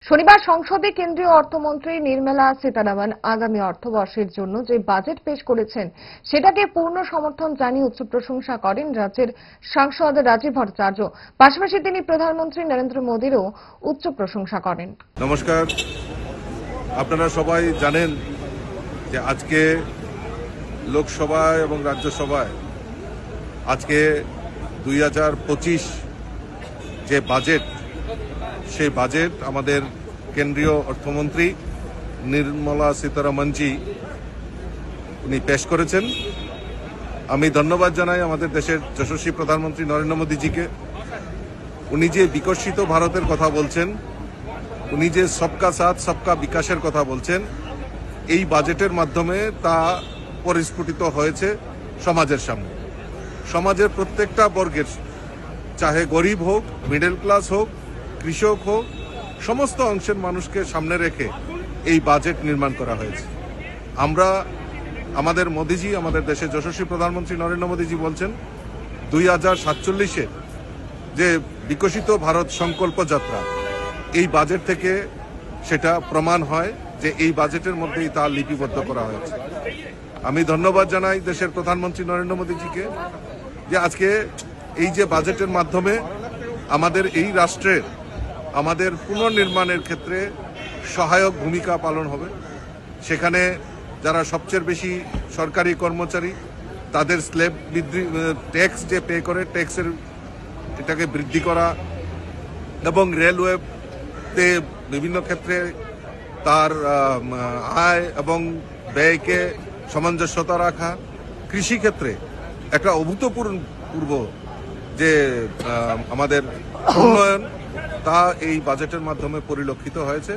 শনিবার সংসদে কেন্দ্রীয় অর্থমন্ত্রী নির্মলা সীতারামন আগামী অর্থবর্ষের জন্য যে বাজেট পেশ করেছেন সেটাকে পূর্ণ সমর্থন জানিয়ে উচ্চ প্রশংসা করেন রাজ্যের সাংসদ রাজীব ভট্টাচার্য। পাশাপাশি তিনি প্রধানমন্ত্রী নরেন্দ্র মোদীরও উচ্চ প্রশংসা করেন। নমস্কার, আপনারা সবাই জানেন যে আজকে লোকসভায় এবং রাজ্যসভায় আজকে 2025 যে বাজেট সেই বাজেট আমাদের কেন্দ্রীয় অর্থমন্ত্রী নির্মলা সীতারামনজি উনি পেশ করেছেন। আমি ধন্যবাদ জানাই আমাদের দেশের যশস্বী প্রধানমন্ত্রী নরেন্দ্র মোদীজিকে। উনি যে বিকশিত ভারতের কথা বলছেন, উনি যে সবকা সাথ সবকা বিকাশের কথা বলছেন, এই বাজেটের মাধ্যমে তা পরিস্ফুটিত হয়েছে সমাজের সামনে। সমাজের প্রত্যেকটা বর্গের, চাহে গরিব হোক, মিডল ক্লাস হোক, কৃষক হোক, সমস্ত অংশের মানুষকে সামনে রেখে এই বাজেট নির্মাণ করা হয়েছে। আমরা আমাদের মোদীজি, আমাদের দেশের যশস্বী প্রধানমন্ত্রী নরেন্দ্র মোদীজি বলছেন 2047-এ যে বিকশিত ভারত সংকল্প যাত্রা, এই বাজেট থেকে সেটা প্রমাণ হয় যে এই বাজেটের মধ্যেই তা লিপিবদ্ধ করা হয়েছে। আমি ধন্যবাদ জানাই দেশের প্রধানমন্ত্রী নরেন্দ্র মোদীজিকে যে আজকে এই যে বাজেটের মাধ্যমে আমাদের এই রাষ্ট্রের আমাদের পুনর্নির্মাণের ক্ষেত্রে সহায়ক ভূমিকা পালন হবে। সেখানে যারা সবচেয়ে বেশি সরকারি কর্মচারী, তাদের স্ল্যাব বৃদ্ধি, ট্যাক্স যে পে করে ট্যাক্সের এটাকে বৃদ্ধি করা, এবং রেলওয়েতে বিভিন্ন ক্ষেত্রে তার আয় এবং ব্যয়কে সামঞ্জস্যতা রাখা, কৃষিক্ষেত্রে একটা অভূতপূর্ব যে আমাদের উন্নয়ন তা এই বাজেটের মাধ্যমে পরিলক্ষিত হয়েছে।